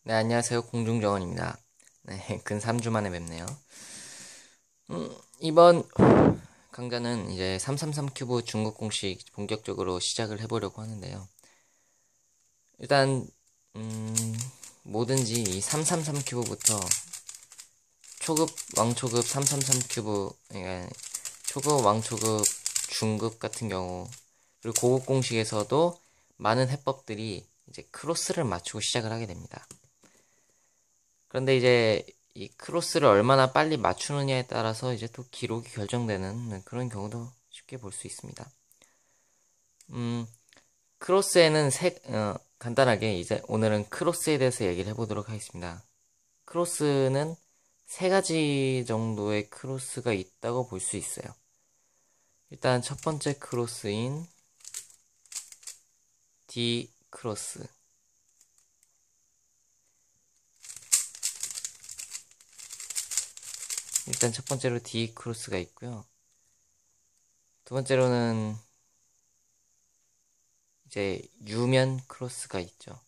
네, 안녕하세요. 공중정원입니다. 네, 근 3주 만에 뵙네요. 이번 강좌는 이제 333 큐브 중국 공식 본격적으로 시작을 해보려고 하는데요. 일단, 뭐든지 이 333 큐브부터 초급, 왕초급 333 큐브, 그러니까 초급, 왕초급, 중급 같은 경우, 그리고 고급 공식에서도 많은 해법들이 이제 크로스를 맞추고 시작을 하게 됩니다. 그런데 이제 이 크로스를 얼마나 빨리 맞추느냐에 따라서 이제 또 기록이 결정되는 그런 경우도 쉽게 볼 수 있습니다. 크로스에는 간단하게 이제 오늘은 크로스에 대해서 얘기를 해보도록 하겠습니다. 크로스는 세 가지 정도의 크로스가 있다고 볼 수 있어요. 일단 첫 번째 크로스인 D 크로스. 일단 첫 번째로 D 크로스가 있고요. 두 번째로는 이제 U면 크로스가 있죠.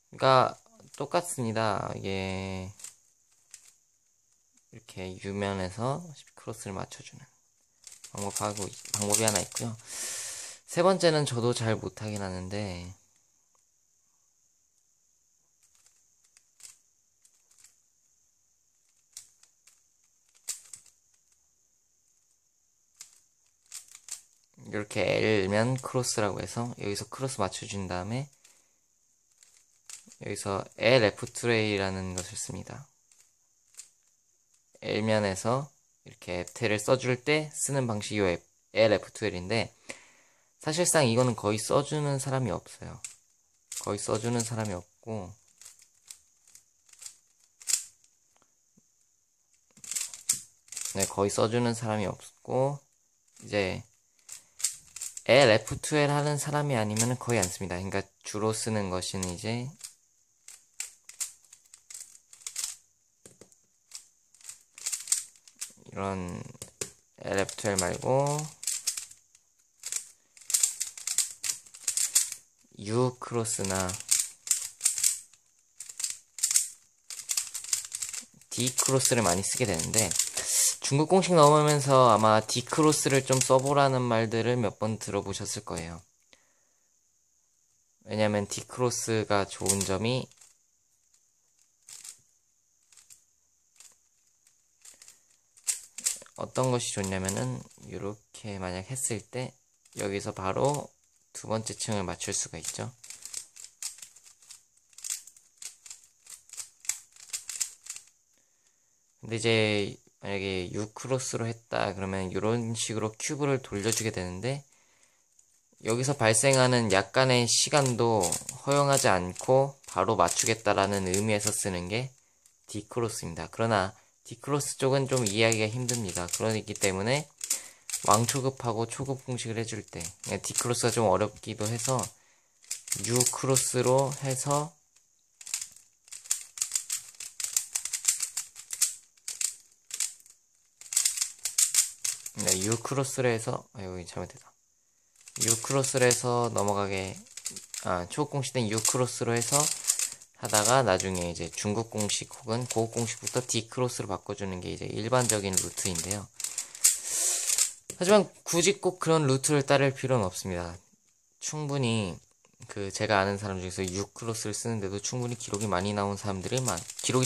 그러니까 똑같습니다. 이게 이렇게 U면에서 크로스를 맞춰주는 방법이 하나 있고요. 세 번째는 저도 잘 못하긴 하는데 이렇게 L면 크로스라고 해서 여기서 크로스 맞춰준 다음에 여기서 LF2A라는 것을 씁니다. L면에서 이렇게 F를 써줄 때 쓰는 방식이 LF2L인데 사실상 이거는 거의 써주는 사람이 없어요. 거의 써주는 사람이 없고 네, 거의 써주는 사람이 없고 이제 LF2L 하는 사람이 아니면 거의 안 씁니다. 그러니까 주로 쓰는 것은 이제 이런 LF2L 말고 U 크로스나 D 크로스를 많이 쓰게 되는데 중국 공식 넘으면서 아마 D 크로스를 좀 써보라는 말들을 몇 번 들어보셨을 거예요. 왜냐면 D 크로스가 좋은 점이 어떤 것이 좋냐면은 이렇게 만약 했을 때 여기서 바로 두 번째 층을 맞출 수가 있죠. 근데 이제 만약에 U 크로스로 했다 그러면 이런 식으로 큐브를 돌려주게 되는데 여기서 발생하는 약간의 시간도 허용하지 않고 바로 맞추겠다라는 의미에서 쓰는 게 D 크로스입니다. 그러나 D 크로스 쪽은 좀 이해하기가 힘듭니다. 그렇기 때문에 왕초급하고 초급 공식을 해줄 때 D 크로스가 좀 어렵기도 해서 U 크로스로 해서 U 크로스로 해서 여기 잘못됐다. U 크로스로 해서 넘어가게 초급 공식된 U 크로스로 해서 하다가 나중에 이제 중급 공식 혹은 고급 공식부터 D 크로스로 바꿔주는 게 이제 일반적인 루트인데요. 하지만 굳이 꼭 그런 루트를 따를 필요는 없습니다. 충분히 제가 아는 사람 중에서 U 크로스를 쓰는데도 충분히 기록이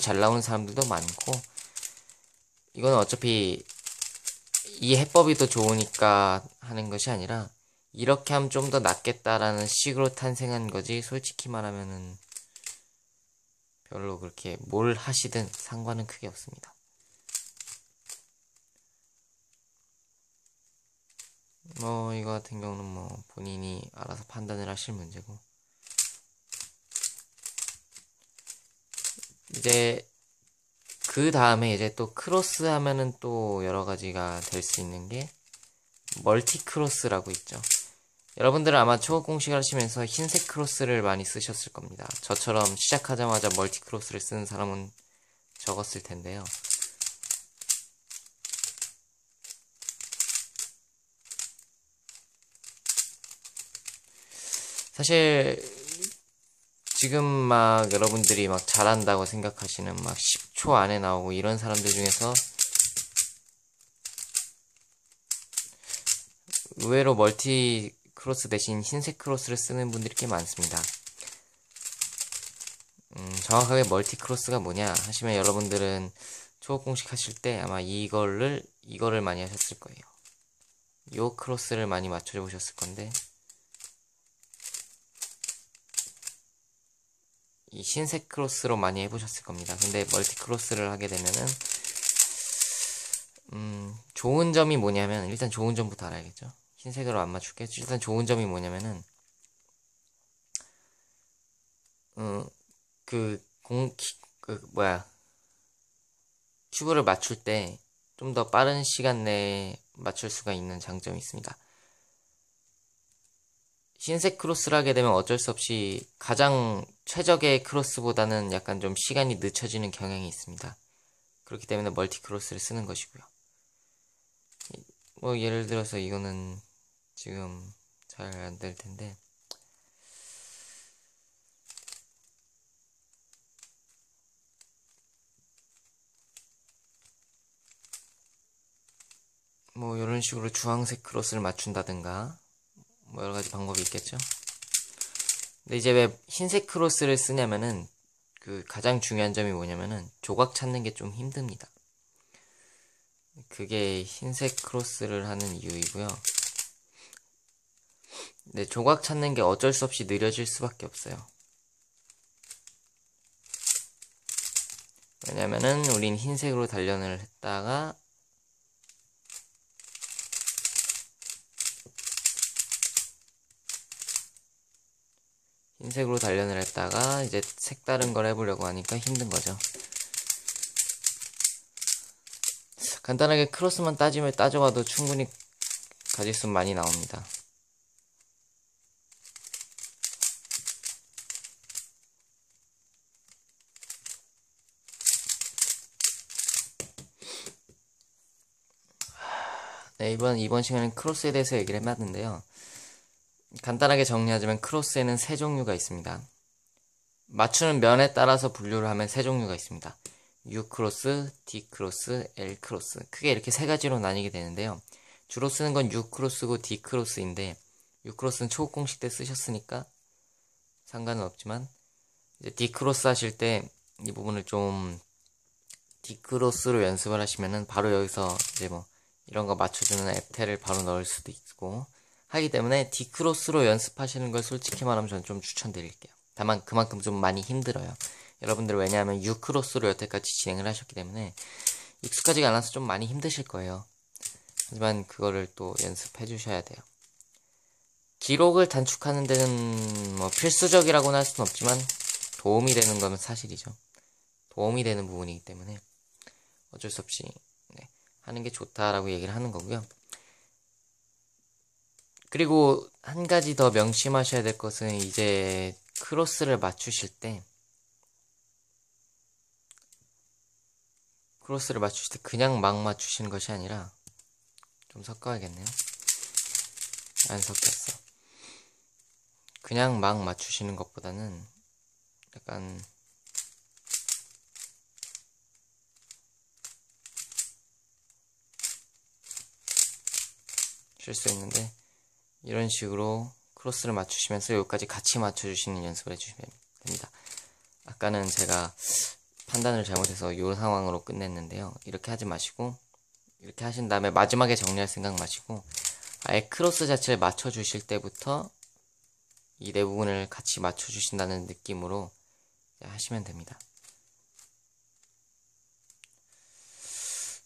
잘 나오는 사람들도 많고 이거는 어차피 이 해법이 더 좋으니까 하는 것이 아니라 이렇게 하면 좀 더 낫겠다라는 식으로 탄생한 거지 솔직히 말하면은 별로 그렇게 뭘 하시든 상관은 크게 없습니다. 뭐 이거 같은 경우는 뭐 본인이 알아서 판단을 하실 문제고 이제 그 다음에 이제 또 크로스 하면은 또 여러 가지가 될 수 있는 게 멀티 크로스라고 있죠. 여러분들은 아마 초급 공식을 하시면서 흰색 크로스를 많이 쓰셨을 겁니다. 저처럼 시작하자마자 멀티 크로스를 쓰는 사람은 적었을 텐데요. 사실 지금 막 여러분들이 막 잘한다고 생각하시는 막 10초 안에 나오고 이런 사람들 중에서 의외로 멀티 크로스 대신 흰색 크로스를 쓰는 분들이 꽤 많습니다. 정확하게 멀티 크로스가 뭐냐 하시면 여러분들은 초급 공식 하실 때 아마 이거를 많이 하셨을 거예요. 요 크로스를 많이 맞춰 보셨을 건데, 이 흰색 크로스로 많이 해보셨을 겁니다. 근데 멀티 크로스를 하게 되면은 좋은 점이 뭐냐면, 일단 좋은 점부터 알아야겠죠. 흰색으로 안 맞출게. 일단 좋은 점이 뭐냐면은 큐브를 맞출 때 좀 더 빠른 시간 내에 맞출 수가 있는 장점이 있습니다. 흰색 크로스를 하게 되면 어쩔 수 없이 가장 최적의 크로스보다는 약간 좀 시간이 늦춰지는 경향이 있습니다. 그렇기 때문에 멀티 크로스를 쓰는 것이고요. 뭐 예를 들어서 이거는 지금 잘 안 될 텐데, 뭐 이런 식으로 주황색 크로스를 맞춘다든가 뭐 여러 가지 방법이 있겠죠. 근데 이제 왜 흰색 크로스를 쓰냐면은 그 가장 중요한 점이 뭐냐면은 조각 찾는 게 좀 힘듭니다. 그게 흰색 크로스를 하는 이유이고요. 네, 조각 찾는 게 어쩔 수 없이 느려질 수밖에 없어요. 왜냐면은 우린 흰색으로 단련을 했다가 이제 색다른 걸 해보려고 하니까 힘든 거죠. 간단하게 크로스만 따져봐도 충분히 가짓수 많이 나옵니다. 네, 이번 시간엔 크로스에 대해서 얘기를 해봤는데요. 간단하게 정리하자면 크로스에는 세 종류가 있습니다. 맞추는 면에 따라서 분류를 하면 세 종류가 있습니다. U 크로스, D 크로스, L 크로스. 크게 이렇게 세 가지로 나뉘게 되는데요. 주로 쓰는 건 U 크로스고 D 크로스인데, U 크로스는 초급 공식 때 쓰셨으니까 상관은 없지만, 이제 D 크로스 하실 때 이 부분을 좀 D 크로스로 연습을 하시면은 바로 여기서 이제 뭐 이런 거 맞춰주는 앱텔을 바로 넣을 수도 있고 하기 때문에 D 크로스로 연습하시는 걸 솔직히 말하면 저는 좀 추천드릴게요. 다만 그만큼 좀 많이 힘들어요. 여러분들 왜냐하면 U 크로스로 여태까지 진행을 하셨기 때문에 익숙하지가 않아서 좀 많이 힘드실 거예요. 하지만 그거를 또 연습해 주셔야 돼요. 기록을 단축하는 데는 뭐 필수적이라고는 할 수는 없지만 도움이 되는 건 사실이죠. 도움이 되는 부분이기 때문에 어쩔 수 없이 하는 게 좋다라고 얘기를 하는 거고요. 그리고 한 가지 더 명심하셔야 될 것은 이제 크로스를 맞추실 때 그냥 막 맞추시는 것이 아니라 좀 섞어야겠네요. 안 섞였어. 그냥 막 맞추시는 것보다는 약간 실수 있는데 이런 식으로 크로스를 맞추시면서 여기까지 같이 맞춰주시는 연습을 해주시면 됩니다. 아까는 제가 판단을 잘못해서 이 상황으로 끝냈는데요. 이렇게 하지 마시고 이렇게 하신 다음에 마지막에 정리할 생각 마시고 아예 크로스 자체를 맞춰주실 때부터 이 네 부분을 같이 맞춰주신다는 느낌으로 하시면 됩니다.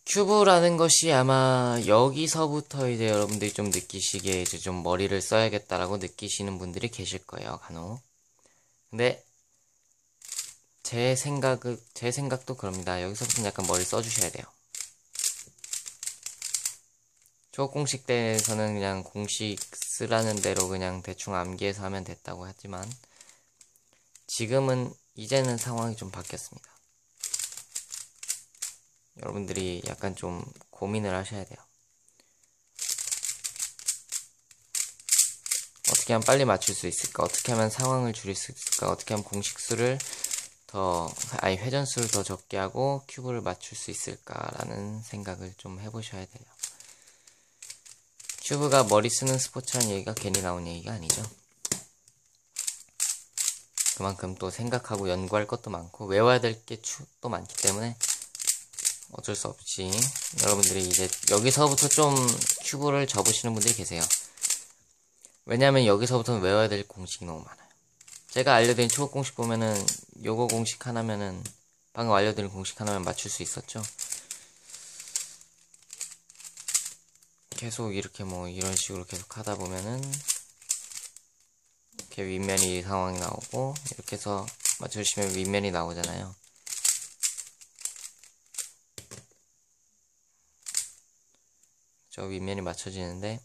큐브라는 것이 아마 여기서부터 이제 여러분들이 좀 느끼시기에 이제 좀 머리를 써야겠다라고 느끼시는 분들이 계실 거예요, 간혹. 근데 제 생각도 그럽니다. 여기서부터는 약간 머리 써주셔야 돼요. 초급 공식 때에서는 그냥 공식 쓰라는 대로 그냥 대충 암기해서 하면 됐다고 하지만 이제는 상황이 좀 바뀌었습니다. 여러분들이 약간 좀 고민을 하셔야 돼요. 어떻게 하면 빨리 맞출 수 있을까? 어떻게 하면 상황을 줄일 수 있을까? 어떻게 하면 공식수를 회전수를 더 적게 하고 큐브를 맞출 수 있을까라는 생각을 좀 해보셔야 돼요. 큐브가 머리 쓰는 스포츠라는 얘기가 괜히 나온 얘기가 아니죠. 그만큼 또 생각하고 연구할 것도 많고 외워야 될 게 또 많기 때문에 어쩔 수 없이 여러분들이 이제 여기서부터 좀 큐브를 접으시는 분들이 계세요. 왜냐하면 여기서부터는 외워야 될 공식이 너무 많아요. 제가 알려드린 초급 공식 보면은 요거 공식 하나면은 방금 알려드린 공식 하나면 맞출 수 있었죠. 계속 이렇게 뭐 이런 식으로 계속 하다 보면은 이렇게 윗면이 상황이 나오고 이렇게 해서 맞춰주시면 윗면이 나오잖아요. 저 윗면이 맞춰지는데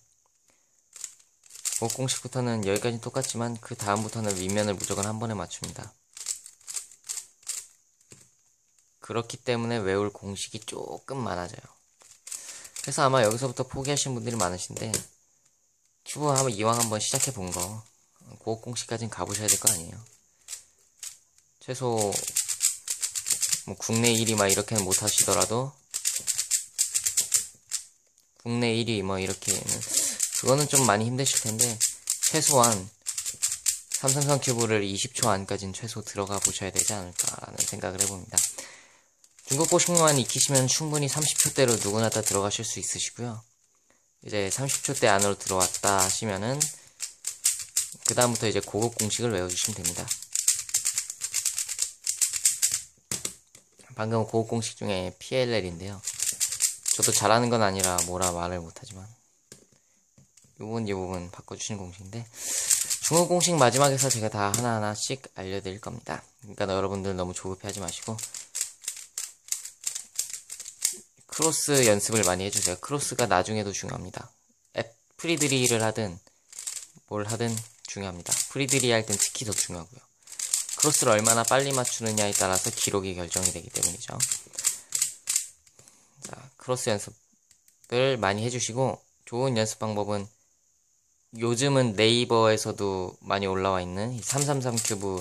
공식부터는 여기까지 똑같지만 그 다음부터는 윗면을 무조건 한 번에 맞춥니다. 그렇기 때문에 외울 공식이 조금 많아져요. 그래서 아마 여기서부터 포기하신 분들이 많으신데 큐브 한번 이왕 한번 시작해 본 거 고급 공식까지는 가보셔야 될 거 아니에요. 최소 뭐 국내 1위 막 이렇게는 못 하시더라도 국내 1위 뭐 이렇게는 그거는 좀 많이 힘드실 텐데 최소한 333 큐브를 20초 안까지는 최소 들어가 보셔야 되지 않을까라는 생각을 해봅니다. 중국 공식만 익히시면 충분히 30초대로 누구나 다 들어가실 수 있으시고요. 이제 30초대 안으로 들어왔다 하시면은 그 다음부터 이제 고급 공식을 외워주시면 됩니다. 방금 고급 공식 중에 PLL인데요. 저도 잘하는 건 아니라 뭐라 말을 못하지만 이 부분 바꿔주시는 공식인데 중국 공식 마지막에서 제가 다 하나하나씩 알려드릴 겁니다. 그러니까 여러분들 너무 조급해하지 마시고 크로스 연습을 많이 해주세요. 크로스가 나중에도 중요합니다. 프리드리를 하든 뭘 하든 중요합니다. 프리드리 할 땐 특히 더 중요하고요. 크로스를 얼마나 빨리 맞추느냐에 따라서 기록이 결정이 되기 때문이죠. 자, 크로스 연습을 많이 해주시고 좋은 연습 방법은 요즘은 네이버에서도 많이 올라와 있는 333 큐브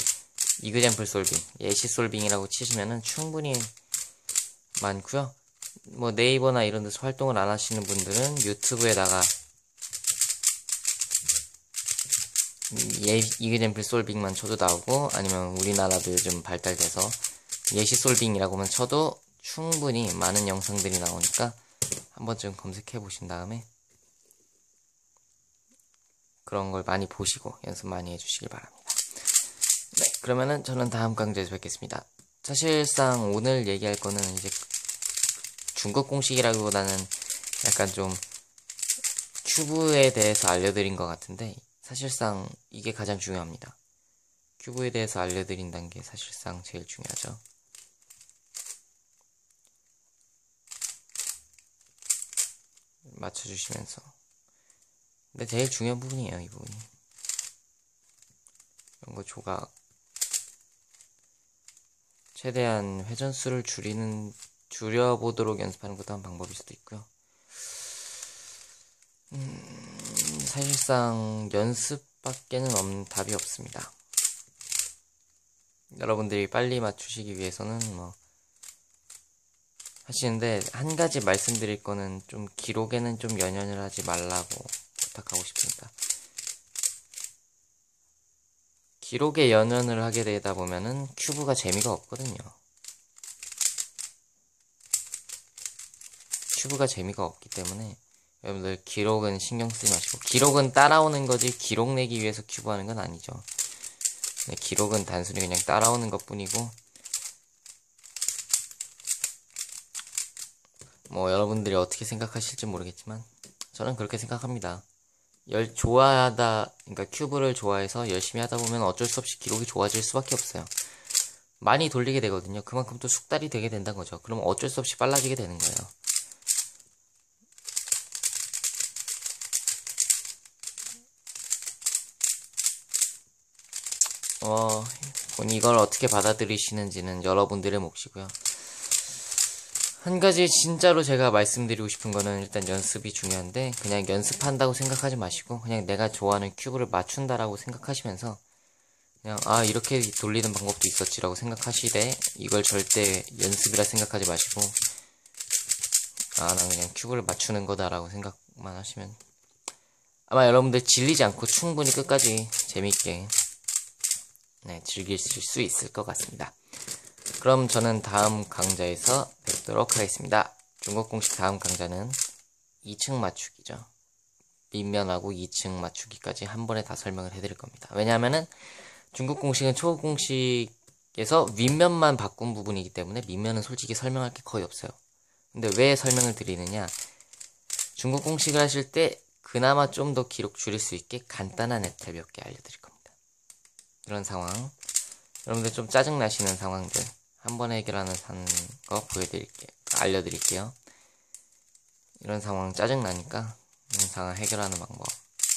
이그젬플 솔빙, 예시 솔빙이라고 치시면은 충분히 많고요. 뭐 네이버나 이런 데서 활동을 안 하시는 분들은 유튜브에다가 이그젬플 솔빙만 쳐도 나오고 아니면 우리나라도 요즘 발달돼서 예시 솔빙이라고만 쳐도 충분히 많은 영상들이 나오니까 한 번쯤 검색해 보신 다음에 그런 걸 많이 보시고 연습 많이 해주시길 바랍니다. 네, 그러면은 저는 다음 강좌에서 뵙겠습니다. 사실상 오늘 얘기할 거는 이제 중급 공식이라기보다는 약간 좀 큐브에 대해서 알려드린 것 같은데 사실상 이게 가장 중요합니다. 큐브에 대해서 알려드린다는 게 사실상 제일 중요하죠. 맞춰주시면서 근데 제일 중요한 부분이에요. 이 부분이 이런 거 조각 최대한 회전수를 줄여보도록 연습하는 것도 한 방법일 수도 있고요. 사실상 연습밖에는 답이 없습니다. 여러분들이 빨리 맞추시기 위해서는 뭐 하시는데 한 가지 말씀드릴 거는 좀 기록에는 좀 연연을 하지 말라고 부탁하고 싶습니다. 기록에 연연을 하게 되다 보면은 큐브가 재미가 없거든요. 큐브가 재미가 없기 때문에 여러분들 기록은 신경 쓰지 마시고 기록은 따라오는 거지 기록 내기 위해서 큐브 하는 건 아니죠. 네, 기록은 단순히 그냥 따라오는 것 뿐이고 뭐 여러분들이 어떻게 생각하실지 모르겠지만 저는 그렇게 생각합니다. 그러니까 큐브를 좋아해서 열심히 하다 보면 어쩔 수 없이 기록이 좋아질 수밖에 없어요. 많이 돌리게 되거든요. 그만큼 또 숙달이 되게 된다는 거죠. 그러면 어쩔 수 없이 빨라지게 되는 거예요. 이걸 어떻게 받아들이시는지는 여러분들의 몫이고요. 한 가지 진짜로 제가 말씀드리고 싶은 거는 일단 연습이 중요한데 그냥 연습한다고 생각하지 마시고 그냥 내가 좋아하는 큐브를 맞춘다라고 생각하시면서 그냥 아 이렇게 돌리는 방법도 있었지라고 생각하시되 이걸 절대 연습이라 생각하지 마시고 아 난 그냥 큐브를 맞추는 거다라고 생각만 하시면 아마 여러분들 질리지 않고 충분히 끝까지 재밌게 네, 즐기실 수 있을 것 같습니다. 그럼 저는 다음 강좌에서 뵙도록 하겠습니다. 중국 공식 다음 강좌는 2층 맞추기죠. 밑면하고 2층 맞추기까지 한 번에 다 설명을 해드릴 겁니다. 왜냐하면은 중국 공식은 초급 공식에서 윗면만 바꾼 부분이기 때문에 밑면은 솔직히 설명할 게 거의 없어요. 근데 왜 설명을 드리느냐? 중국 공식을 하실 때 그나마 좀 더 기록 줄일 수 있게 간단한 앱 몇 개 알려드릴 겁니다. 이런 상황, 여러분들 좀 짜증나시는 상황들 한 번에 해결하는 거 알려드릴게요. 이런 상황 짜증나니까 이런 상황 해결하는 방법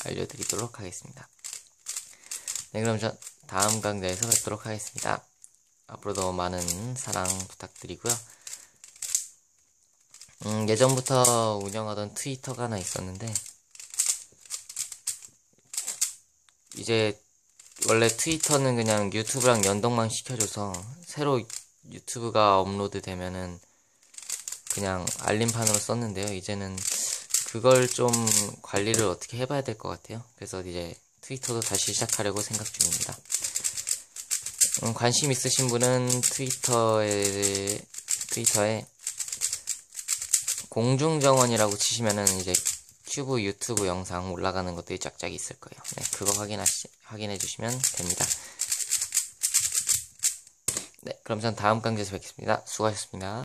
알려드리도록 하겠습니다. 네, 그럼 저 다음 강좌에서 뵙도록 하겠습니다. 앞으로도 많은 사랑 부탁드리고요. 예전부터 운영하던 트위터가 하나 있었는데 이제 원래 트위터는 그냥 유튜브랑 연동만 시켜줘서 새로 유튜브가 업로드 되면은 그냥 알림판으로 썼는데요. 이제는 그걸 좀 관리를 어떻게 해봐야 될 것 같아요. 그래서 이제 트위터도 다시 시작하려고 생각 중입니다. 관심 있으신 분은 트위터에 공중정원이라고 치시면은 이제 큐브 유튜브 영상 올라가는 것들이 쫙쫙 있을 거예요. 네, 그거 확인해 주시면 됩니다. 네, 그럼 전 다음 강좌에서 뵙겠습니다. 수고하셨습니다.